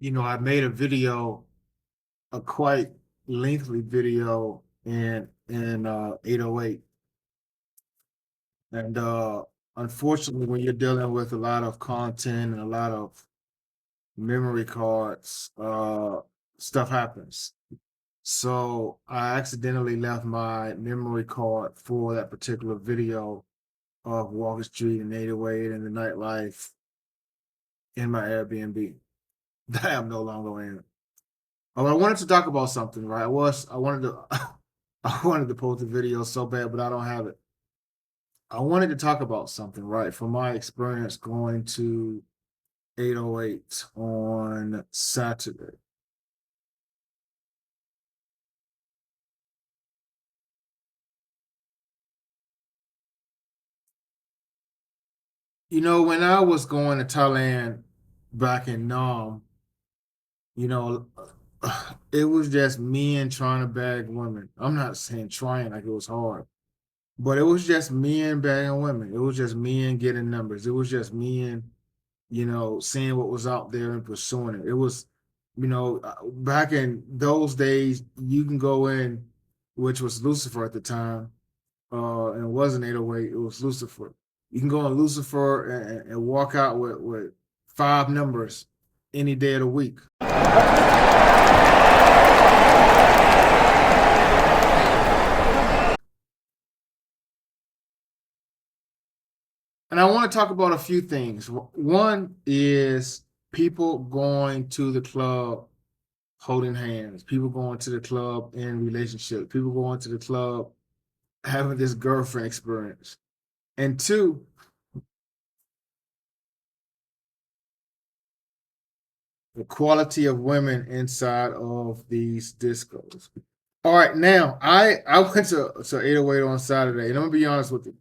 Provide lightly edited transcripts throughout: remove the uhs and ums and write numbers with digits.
I made a video, a quite lengthy video in 808. And unfortunately, when you're dealing with a lot of content and a lot of memory cards, stuff happens. So I accidentally left my memory card for that particular video of Walker Street and 808 and the nightlife in my Airbnb that I'm no longer in. Oh, I wanted to talk about something, right? I wanted to I wanted to post a video so bad, but I don't have it. I wanted to talk about something, right? From my experience going to 808 on Saturday. When I was going to Thailand back in Nam, you know, it was just men trying to bag women. I'm not saying trying like it was hard, but it was just men bagging women. It was just men getting numbers. It was just men, seeing what was out there and pursuing it. It was, back in those days, you can go in, which was Lucifer at the time, and it wasn't 808, it was Lucifer. You can go on Lucifer and walk out with five numbers any day of the week. And I want to talk about a few things. One is people going to the club holding hands, people going to the club in relationships, people going to the club having this girlfriend experience. And two, the quality of women inside of these discos. All right, now I went to 808 on Saturday, and I'm gonna be honest with you.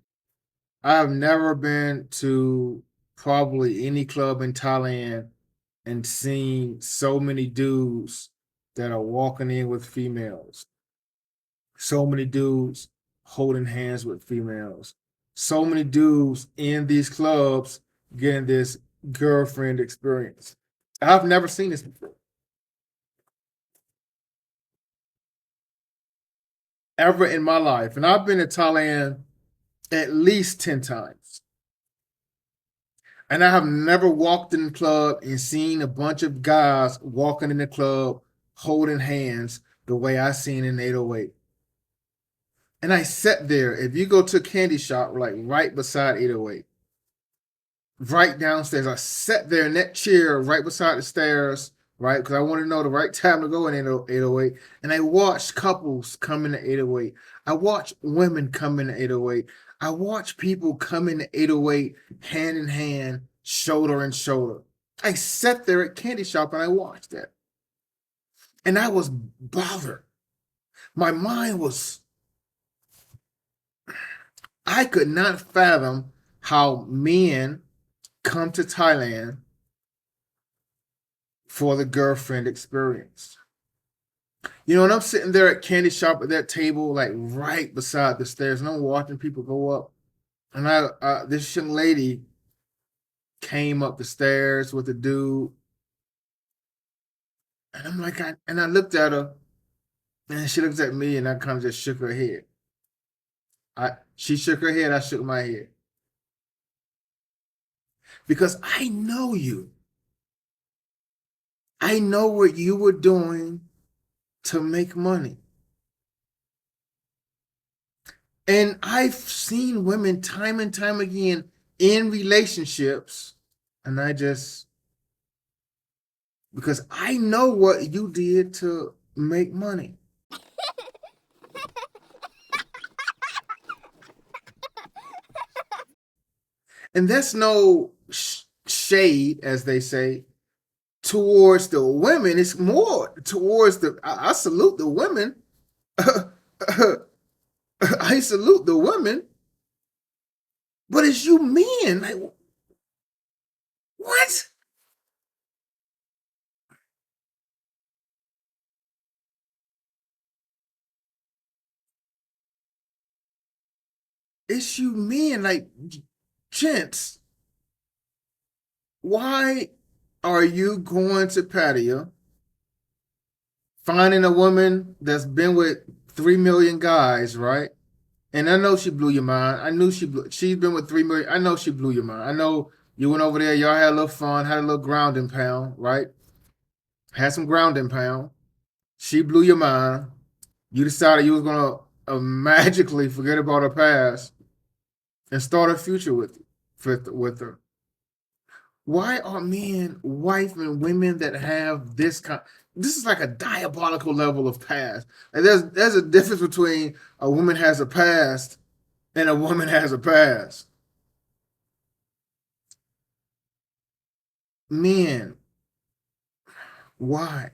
I have never been to probably any club in Thailand and seen so many dudes that are walking in with females. So many dudes holding hands with females. So many dudes in these clubs getting this girlfriend experience. I've never seen this before, ever in my life. And I've been to Thailand at least 10 times. And I have never walked in the club and seen a bunch of guys walking in the club holding hands the way I seen in 808. And I sat there. If you go to a candy shop, like right beside 808, right downstairs, I sat there in that chair right beside the stairs, right? Because I wanted to know the right time to go in 808. And I watched couples come into 808. I watched women come into 808. I watched people come into 808 hand in hand, shoulder and shoulder. I sat there at candy shop and I watched that. And I was bothered. My mind was, I could not fathom how men come to Thailand for the girlfriend experience. And I'm sitting there at candy shop at that table, like right beside the stairs, and I'm watching people go up. And this young lady came up the stairs with a dude, and I'm like, I looked at her, and she looked at me, and I kind of just shook her head. She shook her head, I shook my head because I know you. I know what you were doing to make money. And I've seen women time and time again in relationships, and because I know what you did to make money. And that's no shade, as they say, towards the women. It's more towards I salute the women. I salute the women, but it's you men. Like, what? It's you men, like, gents. Why are you going to Pattaya, finding a woman that's been with 3 million guys, right? And I know she blew your mind. I knew she's been with 3 million. I know she blew your mind. I know you went over there, y'all had a little fun, had a little grounding pound, right? Had some grounding pound. She blew your mind. You decided you was gonna magically forget about her past and start a future with her. Why are men, wife, and women that have this kind? This is like a diabolical level of past. And there's a difference between a woman has a past and a woman has a past. Men, why?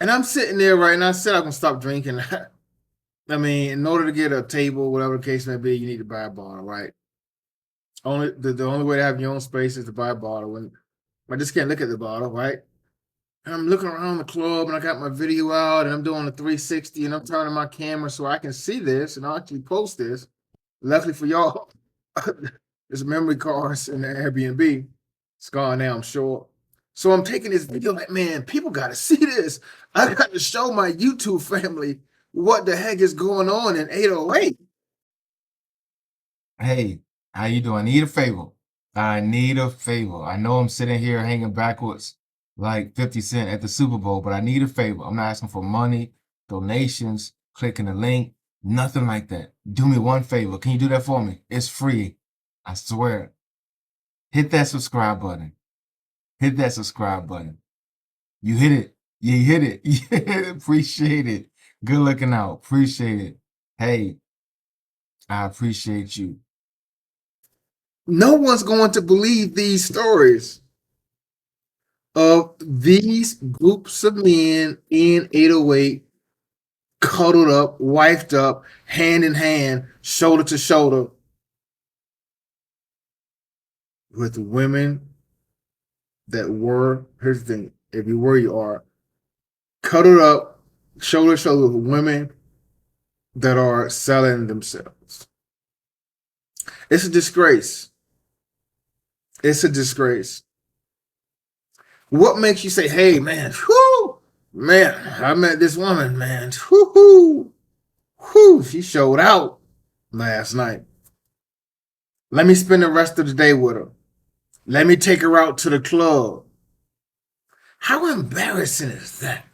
And I'm sitting there right now. I said I'm gonna stop drinking. I mean, in order to get a table, whatever the case may be, you need to buy a bottle, right? The only way to have your own space is to buy a bottle. And I just can't look at the bottle, right? And I'm looking around the club and I got my video out and I'm doing a 360 and I'm turning my camera so I can see this and I'll actually post this. Luckily for y'all, there's memory cards in the Airbnb. It's gone now, I'm sure. So I'm taking this video like, man, people got to see this. I got to show my YouTube family what the heck is going on in 808. Hey, how you doing? I need a favor. I need a favor. I know I'm sitting here hanging backwards like 50 Cent at the Super Bowl, but I need a favor. I'm not asking for money, donations, clicking a link, nothing like that. Do me one favor. Can you do that for me? It's free. I swear. Hit that subscribe button. Hit that subscribe button. You hit it. You hit it. Yeah, appreciate it. Good looking out. Appreciate it. Hey, I appreciate you. No one's going to believe these stories of these groups of men in 808 cuddled up, wifed up, hand in hand, shoulder to shoulder with women that were, here's the thing, if you were, you are, cuddled up, shoulder to shoulder with women that are selling themselves. It's a disgrace. It's a disgrace. What makes you say, hey, man, whoo, man, I met this woman, man, whoo, whoo, she showed out last night. Let me spend the rest of the day with her. Let me take her out to the club. How embarrassing is that?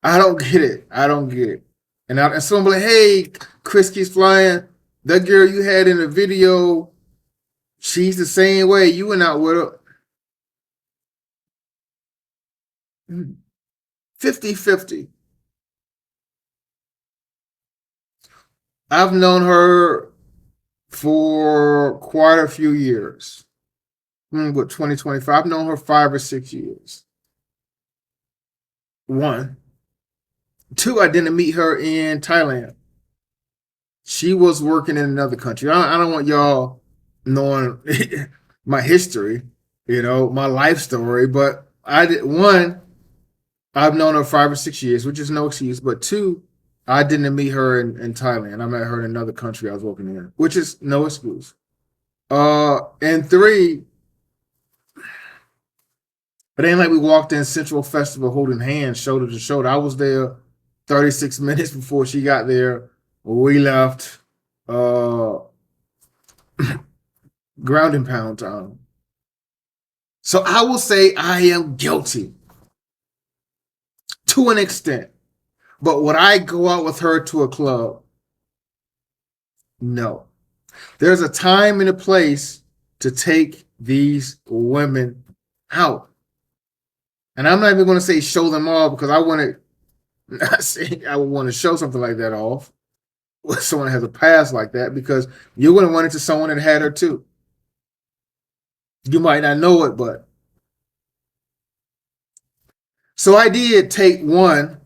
I don't get it. I don't get it. And someone be like, hey, Chris keeps flying. That girl you had in the video, she's the same way. You went out with her. 50-50. I've known her for quite a few years. What, 2025? I've known her 5 or 6 years. One. Two, I didn't meet her in Thailand. She was working in another country. I don't want y'all knowing my history, my life story, but I did. One, I've known her 5 or 6 years, which is no excuse. But two, I didn't meet her in Thailand. I met her in another country I was working in, which is no excuse. And three, it ain't like we walked in Central Festival holding hands, shoulder to shoulder. I was there 36 minutes before she got there. We left ground pound time. So I will say I am guilty to an extent. But would I go out with her to a club? No. There's a time and a place to take these women out. And I'm not even going to say show them off because I want to, not saying I would want to show something like that off with someone that has a past like that because you're going to run into someone that had her too. You might not know it, but. So I did take one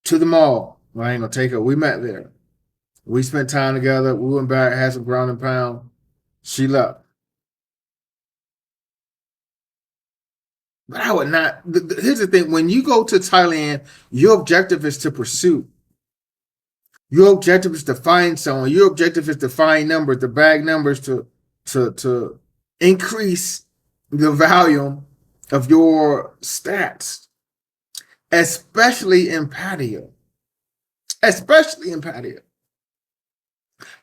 to the mall. Well, I ain't going to take her. We met there. We spent time together. We went back, had some ground and pound. She left. But I would not. Here's the thing. When you go to Thailand, your objective is to pursue. Your objective is to find someone. Your objective is to find numbers, to bag numbers, to increase the volume of your stats, especially in patio. Especially in patio.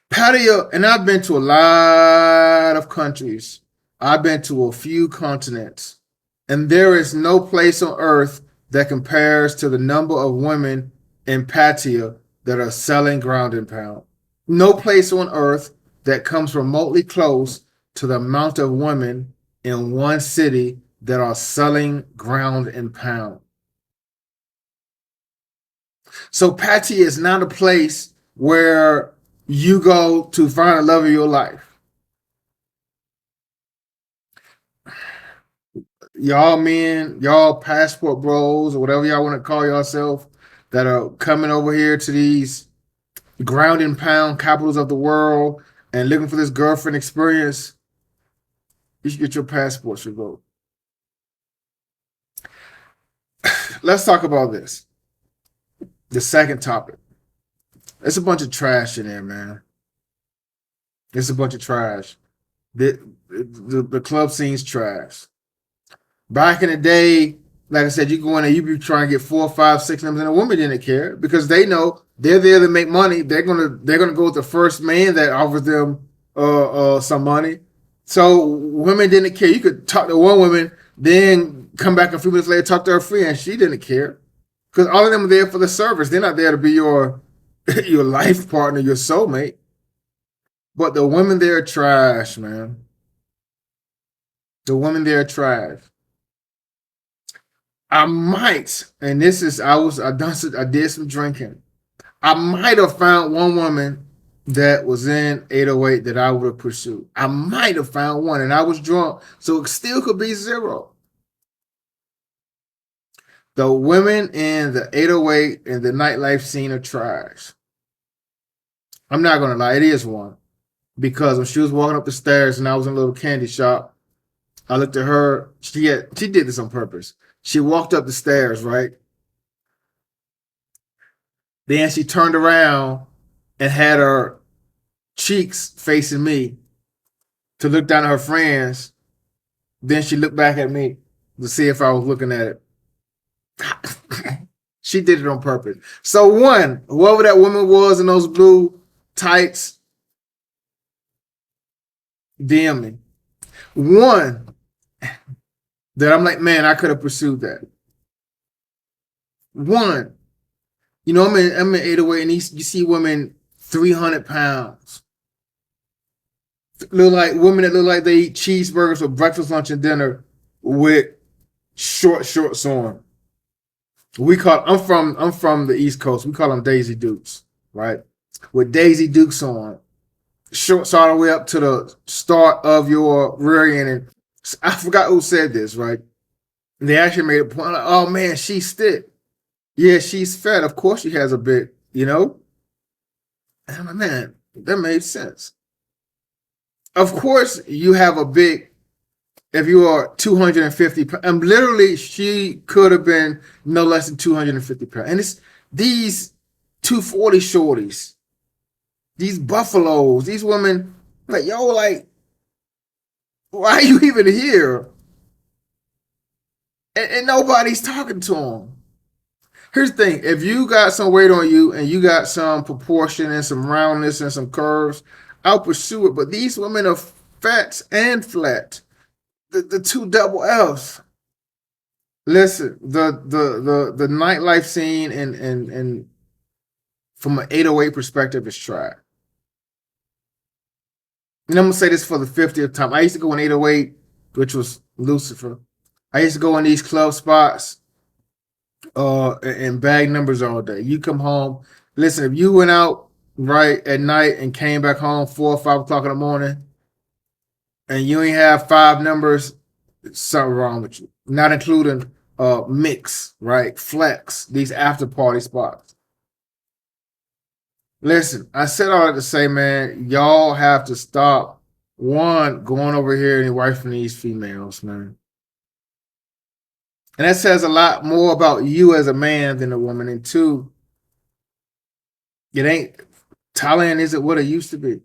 Patio, and I've been to a lot of countries. I've been to a few continents, and there is no place on earth that compares to the number of women in patio that are selling ground and pound. No place on earth that comes remotely close to the amount of women in one city that are selling ground and pound. So patio is not a place where you go to find the love of your life. Y'all men, y'all passport bros, or whatever y'all want to call yourself, that are coming over here to these ground and pound capitals of the world and looking for this girlfriend experience, you should get your passports revoked. Let's talk about this. The second topic. It's a bunch of trash in there, man. It's a bunch of trash. The club scene's trash. Back in the day, like I said, you go in there, you be trying to get 4, 5, 6 numbers, and a woman didn't care because they know they're there to make money. They're gonna go with the first man that offers them some money. So women didn't care. You could talk to one woman, then come back a few minutes later, talk to her friend. She didn't care because all of them are there for the service. They're not there to be your your life partner, your soulmate. But the women there are trash, man. The women there are trash. I might, and this is I did some drinking. I might have found one woman that was in 808 that I would have pursued. I might have found one, and I was drunk, so it still could be zero. The women in the 808 and the nightlife scene are trash. I'm not gonna lie, it is one. Because when she was walking up the stairs and I was in a little candy shop, I looked at her. She did this on purpose. She walked up the stairs, right? Then she turned around and had her cheeks facing me to look down at her friends. Then she looked back at me to see if I was looking at it. She did it on purpose. So one, whoever that woman was in those blue tights, DM me. One, that I'm like, man, I could have pursued that. One, you know, I'm in 808 and you see women 300 pounds. Look like women that look like they eat cheeseburgers for breakfast, lunch, and dinner with shorts on. I'm from the East Coast. We call them Daisy Dukes, right? With Daisy Dukes on, shorts all the way up to the start of your rear end. And I forgot who said this, right? They actually made a point. Like, oh man, she's thick. Yeah, she's fat. Of course, she has a bit, you know. And I'm like, man, that made sense. Of course, you have a big. If you are 250 pounds, and literally, she could have been no less than 250 pounds. And it's these 240 shorties, these buffaloes, these women, like, yo, like, why are you even here? And nobody's talking to them. Here's the thing: if you got some weight on you and you got some proportion and some roundness and some curves, I'll pursue it. But these women are fat and flat. The two double F's. Listen, the nightlife scene and from an 808 perspective is trash. And I'm gonna say this for the 50th time. I used to go in 808, which was Lucifer. I used to go in these club spots and bag numbers all day. You come home. Listen, if you went out right at night and came back home 4 or 5 o'clock in the morning and you ain't have 5 numbers, something wrong with you. Not including mix, right? Flex, these after party spots. Listen, I said all that to say, man, y'all have to stop one going over here and wifing these females, man. And that says a lot more about you as a man than a woman. And two, it ain't Thailand isn't what it used to be.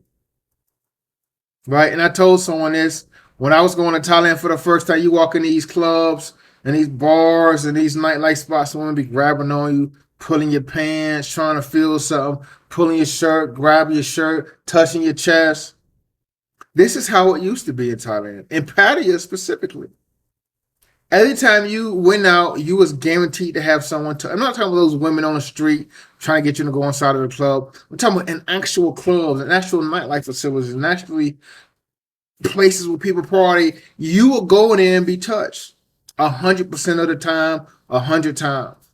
Right? And I told someone this When I was going to Thailand for the first time, you walk in these clubs and these bars and these nightlife spots, someone be grabbing on you, pulling your pants, trying to feel something, pulling your shirt, grabbing your shirt, touching your chest. This is how it used to be in Thailand, in Pattaya specifically. Every time you went out, you was guaranteed to have someone to. I'm not talking about those women on the street trying to get you to go inside of the club. I'm talking about in actual clubs, and actual nightlife facilities, and actually places where people party. You will go in there and be touched 100% of the time, 100 times.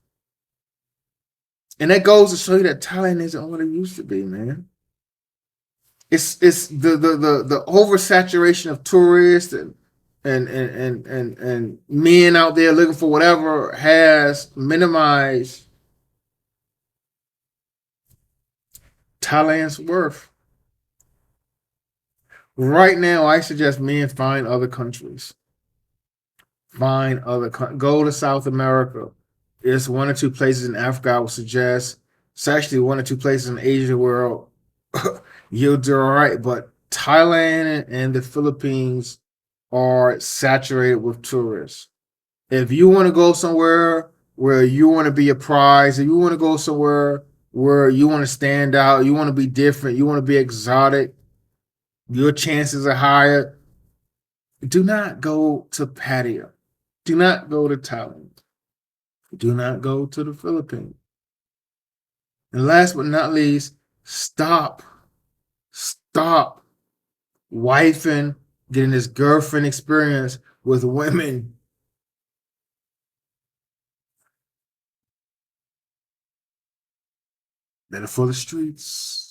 And that goes to show you that Thailand isn't what it used to be, man. It's the oversaturation of tourists and men out there looking for whatever has minimized Thailand's worth. Right now, I suggest men find other countries. Go to South America. There's one or two places in Africa I would suggest. It's actually one or two places in Asia where you'll do all right. But Thailand and the Philippines are saturated with tourists. If you want to go somewhere where you want to be a prize, if you want to go somewhere where you want to stand out, you want to be different, you want to be exotic, your chances are higher. Do not go to Pattaya. Do not go to Thailand. Do not go to the Philippines. And last but not least, stop wifing, getting this girlfriend experience with women that are for the streets.